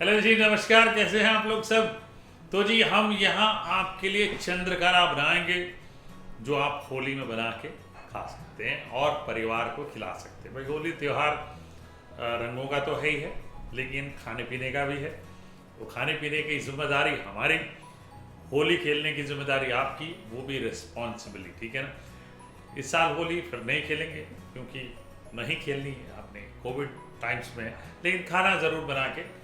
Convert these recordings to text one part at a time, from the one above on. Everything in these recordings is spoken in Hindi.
हेलो जी, नमस्कार। कैसे हैं आप लोग सब। तो जी हम यहाँ आपके लिए चंद्रकला बनाएंगे जो आप होली में बना के खा सकते हैं और परिवार को खिला सकते हैं। भाई होली त्यौहार रंगों का तो है ही है, लेकिन खाने पीने का भी है। तो खाने पीने की जिम्मेदारी हमारी, होली खेलने की जिम्मेदारी आपकी, वो भी रिस्पॉन्सिबिलिटी, ठीक है ना। इस साल होली फिर नहीं खेलेंगे क्योंकि नहीं खेलनी है, आपने कोविड टाइम्स में, लेकिन खाना ज़रूर बना के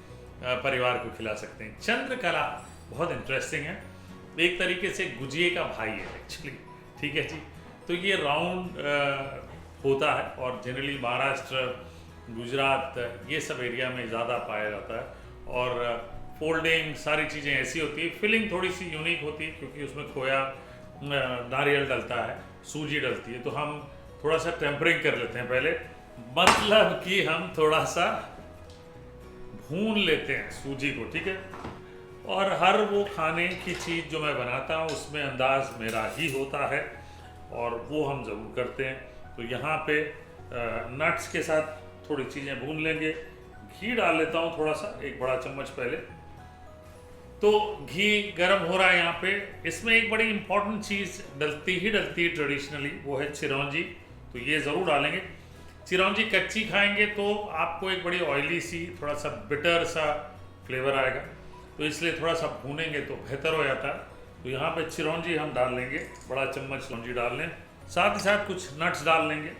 परिवार को खिला सकते हैं। चंद्रकला बहुत इंटरेस्टिंग है, एक तरीके से गुजिए का भाई है एक्चुअली, ठीक है जी। तो ये राउंड होता है और जनरली महाराष्ट्र, गुजरात, ये सब एरिया में ज़्यादा पाया जाता है। और फोल्डिंग सारी चीज़ें ऐसी होती है, फिलिंग थोड़ी सी यूनिक होती है क्योंकि उसमें खोया, नारियल डलता है, सूजी डलती है। तो हम थोड़ा सा टेम्परिंग कर लेते हैं पहले, मतलब कि हम थोड़ा सा भून लेते हैं सूजी को, ठीक है। और हर वो खाने की चीज़ जो मैं बनाता हूँ उसमें अंदाज मेरा ही होता है और वो हम ज़रूर करते हैं। तो यहाँ पे नट्स के साथ थोड़ी चीज़ें भून लेंगे। घी डाल लेता हूँ थोड़ा सा, एक बड़ा चम्मच पहले। तो घी गर्म हो रहा है यहाँ पे। इसमें एक बड़ी इंपॉर्टेंट चीज़ डलती है ट्रेडिशनली, वो है चिरौंजी। तो ये ज़रूर डालेंगे। चिरौंजी कच्ची खाएंगे तो आपको एक बड़ी ऑयली सी, थोड़ा सा बिटर सा फ्लेवर आएगा, तो इसलिए थोड़ा सा भूनेंगे तो बेहतर हो जाता है। तो यहाँ पे चिरौंजी हम डाल लेंगे, बड़ा चम्मच चिरौंजी डाल लें, साथ ही साथ कुछ नट्स डाल लेंगे।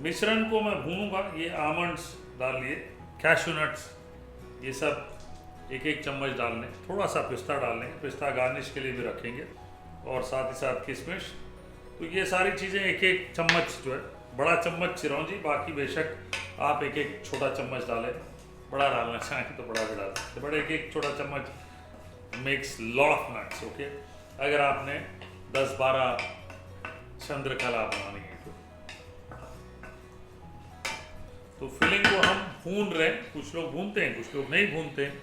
मिश्रण को मैं भूनूंगा। ये आमंड्स डाल लिए, कैशू नट्स, ये सब एक एक चम्मच डाल लें। थोड़ा सा पिस्ता डाल लेंगे, पिस्ता गार्निश के लिए भी रखेंगे, और साथ ही साथ किशमिश। तो ये सारी चीज़ें एक एक चम्मच, जो है बड़ा चम्मच चिरौंजी, बाकी बेशक आप एक एक छोटा चम्मच डालें। बड़ा डालना चाहें तो बड़ा भी डाल सकते, बड़ा एक एक छोटा चम्मच makes lot of nuts, okay. अगर आपने 10-12 चंद्रकला बनानी है तो फिलिंग को हम भून रहे हैं। कुछ लोग भूनते हैं, कुछ लोग नहीं भूनते हैं।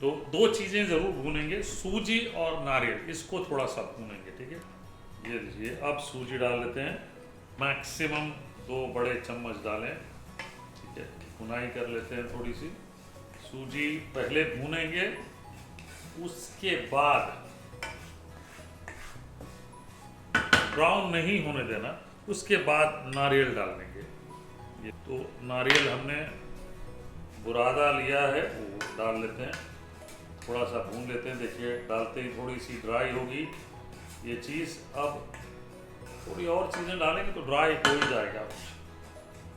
तो दो चीज़ें ज़रूर भूनेंगे, सूजी और नारियल, इसको थोड़ा सा भूनेंगे, ठीक है। ये लीजिए, अब सूजी डाल लेते हैं, मैक्सिमम 2 बड़े चम्मच डालें, ठीक है। भुनाई कर लेते हैं थोड़ी सी। सूजी पहले भूनेंगे, उसके बाद ब्राउन नहीं होने देना, उसके बाद नारियल डाल देंगे। ये तो नारियल हमने बुरादा लिया है, वो डाल लेते हैं, थोड़ा सा भून लेते हैं। देखिए डालते ही थोड़ी सी ड्राई होगी ये चीज़। अब थोड़ी और चीज़ें डालेंगे तो ड्राई हो ही जाएगा।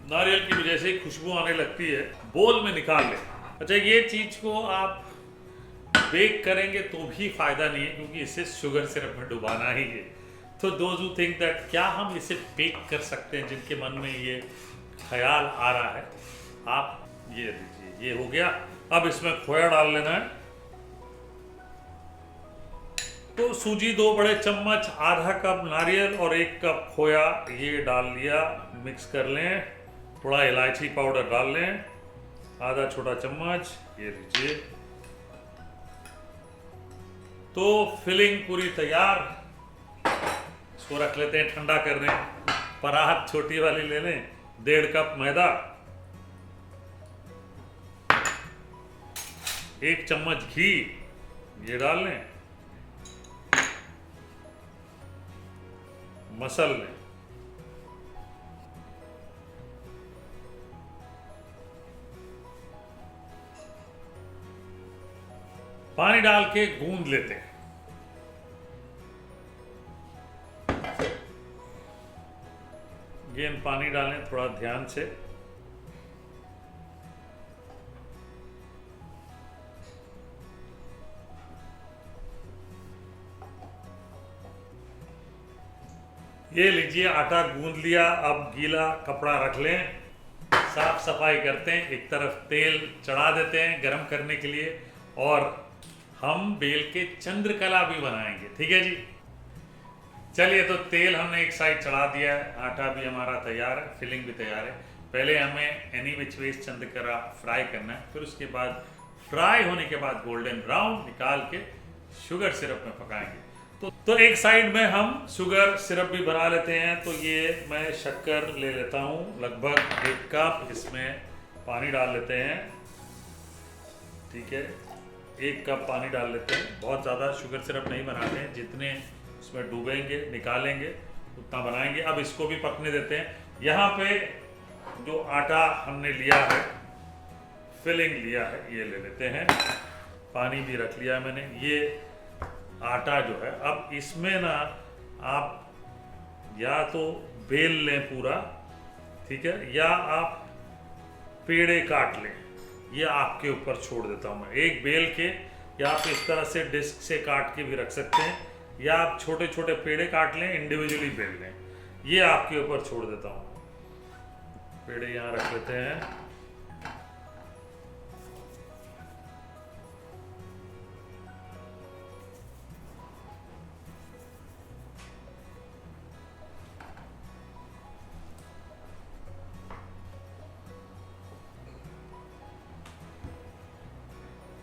नारियल की वजह से खुशबू आने लगती है। बोल में निकाल लें। अच्छा, ये चीज़ को आप बेक करेंगे तो भी फ़ायदा नहीं है क्योंकि इसे शुगर सिरप में डुबाना ही है। तो दोज हू थिंक दैट क्या हम इसे बेक कर सकते हैं, जिनके मन में ये ख्याल आ रहा है, आप ये लीजिए, ये हो गया। अब इसमें खोया डाल लेना है। तो सूजी 2 बड़े चम्मच, आधा कप नारियल और 1 कप खोया, ये डाल लिया, मिक्स कर लें। थोड़ा इलायची पाउडर डाल लें, आधा छोटा चम्मच, ये लीजिए। तो फिलिंग पूरी तैयार। इसको रख लेते हैं ठंडा करने। परात छोटी वाली ले लें, 1.5 कप मैदा, 1 चम्मच घी, ये डाल लें, मसल लें। पानी डाल के गूंद लेते हैं। गेंद पानी डालें थोड़ा ध्यान से। ये लीजिए, आटा गूंद लिया। अब गीला कपड़ा रख लें, साफ सफाई करते हैं। एक तरफ तेल चढ़ा देते हैं गरम करने के लिए, और हम बेल के चंद्रकला भी बनाएंगे, ठीक है जी। चलिए, तो तेल हमने एक साइड चढ़ा दिया है, आटा भी हमारा तैयार है, फिलिंग भी तैयार है। पहले हमें any which ways Chandrakala fry करना है, फिर उसके बाद फ्राई होने के बाद गोल्डन ब्राउन निकाल के शुगर सिरप में पकाएंगे। तो एक साइड में हम शुगर सिरप भी बना लेते हैं। तो ये मैं शक्कर ले लेता हूँ, लगभग 1 कप। इसमें पानी डाल लेते हैं, ठीक है, 1 कप पानी डाल लेते हैं। बहुत ज़्यादा शुगर सिरप नहीं बनाते हैं, जितने उसमें डूबेंगे निकालेंगे उतना बनाएंगे। अब इसको भी पकने देते हैं। यहाँ पे जो आटा हमने लिया है, फिलिंग लिया है, ये ले लेते हैं। पानी भी रख लिया मैंने। ये आटा जो है, अब इसमें ना आप या तो बेल लें पूरा, ठीक है, या आप पेड़े काट लें। ये आपके ऊपर छोड़ देता हूँ मैं। एक बेल के, या आप इस तरह से डिस्क से काट के भी रख सकते हैं, या आप छोटे छोटे पेड़े काट लें, इंडिविजुअली बेल लें। ये आपके ऊपर छोड़ देता हूँ। पेड़े यहाँ रख लेते हैं।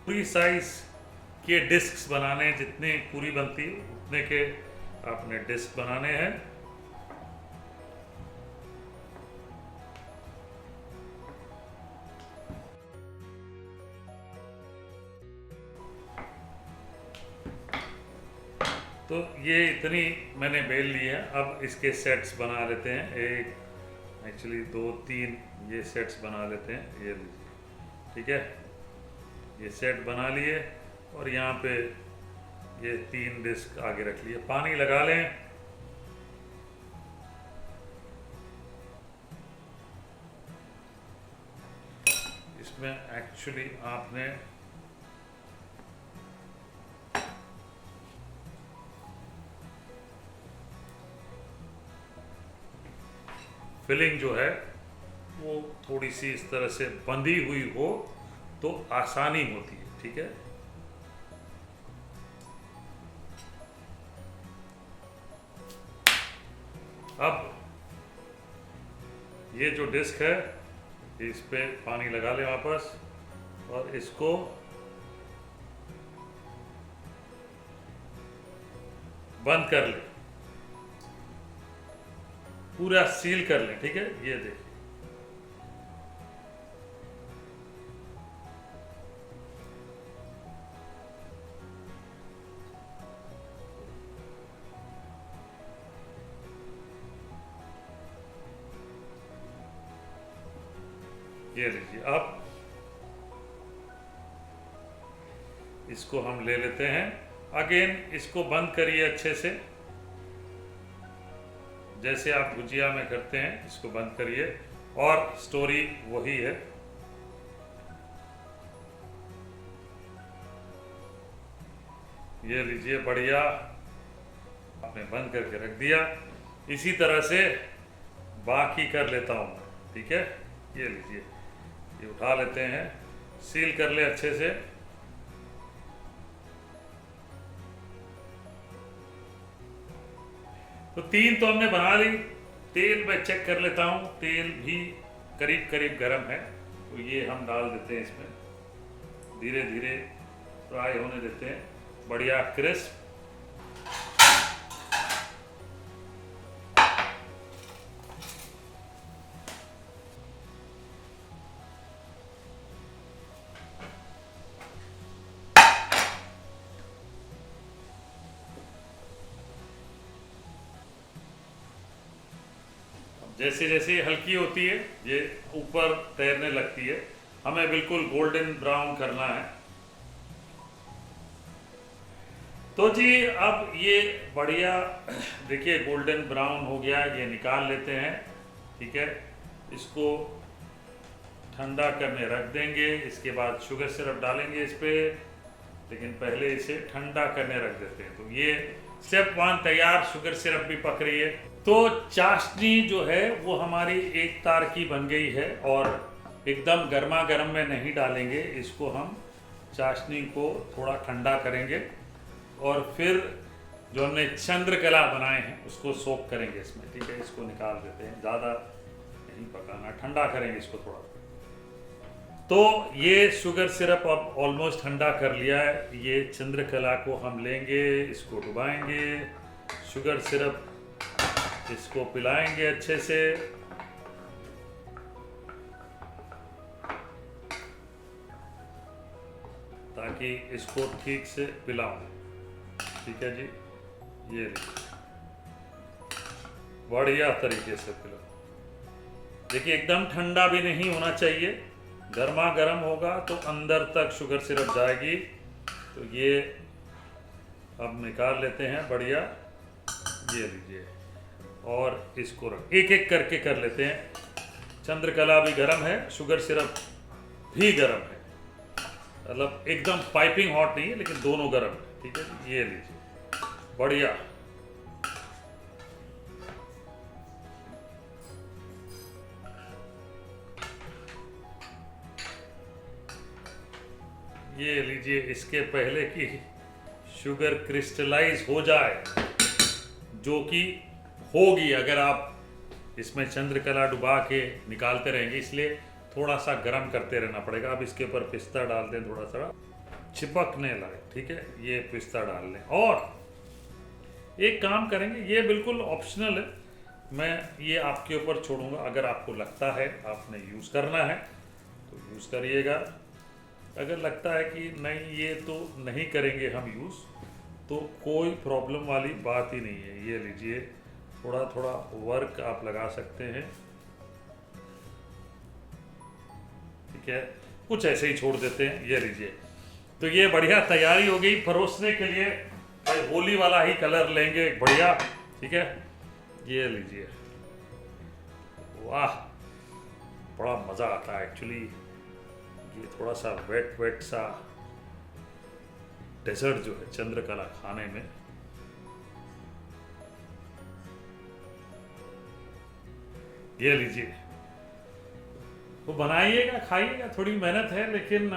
पूरी साइज के डिस्क बनाने, जितने पूरी बनती है उतने के आपने डिस्क बनाने हैं। तो ये इतनी मैंने बेल ली है। अब इसके सेट्स बना लेते हैं। एक, एक्चुअली 2 3 ये सेट्स बना लेते हैं। ये लीजिए, ठीक है, ये सेट बना लिए। और यहाँ पे ये 3 डिस्क आगे रख लिए। पानी लगा लें। इसमें एक्चुअली आपने फिलिंग जो है वो थोड़ी सी इस तरह से बंधी हुई हो तो आसानी होती है, ठीक है। अब ये जो डिस्क है, इस पे पानी लगा लें वापस, और इसको बंद कर लें, पूरा सील कर लें, ठीक है। ये देखिए, ये लीजिए। अब इसको हम ले लेते हैं। अगेन इसको बंद करिए अच्छे से, जैसे आप गुजिया में करते हैं, इसको बंद करिए। और स्टोरी वही है। ये लीजिए, बढ़िया, आपने बंद करके रख दिया। इसी तरह से बाकी कर लेता हूँ मैं, ठीक है। ये लीजिए, ये उठा लेते हैं, सील कर ले अच्छे से। तो 3 तो हमने बना ली। तेल मैं चेक कर लेता हूँ, तेल भी करीब करीब गर्म है। तो ये हम डाल देते हैं इसमें, धीरे धीरे फ्राई होने देते हैं, बढ़िया क्रिस्प। जैसे जैसे हल्की होती है, ये ऊपर तैरने लगती है। हमें बिल्कुल गोल्डन ब्राउन करना है। तो जी अब ये बढ़िया, देखिए गोल्डन ब्राउन हो गया। ये निकाल लेते हैं, ठीक है। इसको ठंडा करने रख देंगे। इसके बाद शुगर सिरप डालेंगे इस पे, लेकिन पहले इसे ठंडा करने रख देते हैं। तो ये स्टेप 1 तैयार। शुगर सिरप भी पक रही है। तो चाशनी जो है वो हमारी एक तार की बन गई है, और एकदम गर्मा गर्म में नहीं डालेंगे इसको। हम चाशनी को थोड़ा ठंडा करेंगे, और फिर जो हमने चंद्रकला बनाए हैं उसको सोक करेंगे इसमें, ठीक है। इसको निकाल देते हैं, ज़्यादा नहीं पकाना, ठंडा करेंगे इसको थोड़ा। तो ये शुगर सिरप अब ऑलमोस्ट ठंडा कर लिया है। ये चंद्रकला को हम लेंगे, इसको डुबाएंगे, शुगर सिरप इसको पिलाएंगे अच्छे से। ताकि इसको ठीक से पिलाऊं। ठीक है जी, ये लीजिए, बढ़िया तरीके से पिलाओ। देखिए एकदम ठंडा भी नहीं होना चाहिए, गर्मा गर्म होगा तो अंदर तक शुगर सिरप जाएगी। तो ये अब निकाल लेते हैं, बढ़िया, ये लीजिए, और इसको एक एक करके कर लेते हैं। चंद्रकला भी गर्म है, शुगर सिरप भी गर्म है, मतलब एकदम पाइपिंग हॉट नहीं है लेकिन दोनों गर्म है। ठीक है, ये लीजिए, बढ़िया। ये लीजिए, इसके पहले कि शुगर क्रिस्टलाइज हो जाए, जो कि होगी अगर आप इसमें चंद्रकला डुबा के निकालते रहेंगे, इसलिए थोड़ा सा गर्म करते रहना पड़ेगा। अब इसके ऊपर पिस्ता डाल दें, थोड़ा सा चिपकने लगे। ठीक है, ये पिस्ता डाल लें, और एक काम करेंगे, ये बिल्कुल ऑप्शनल है, मैं ये आपके ऊपर छोड़ूंगा। अगर आपको लगता है आपने यूज़ करना है तो यूज़ करिएगा, अगर लगता है कि नहीं ये तो नहीं करेंगे हम यूज़, तो कोई प्रॉब्लम वाली बात ही नहीं है। ये लीजिए, थोड़ा थोड़ा वर्क आप लगा सकते हैं। ठीक है, कुछ ऐसे ही छोड़ देते हैं। ये लीजिए, तो ये बढ़िया तैयारी हो गई परोसने के लिए। भाई होली वाला ही कलर लेंगे, बढ़िया। ठीक है, ये लीजिए, वाह, बड़ा मज़ा आता है एक्चुअली। ये थोड़ा सा वेट वेट सा डेजर्ट जो है चंद्रकला खाने में, ये लीजिए, वो बनाइएगा, खाइएगा। थोड़ी मेहनत है लेकिन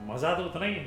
मज़ा तो उतना ही है।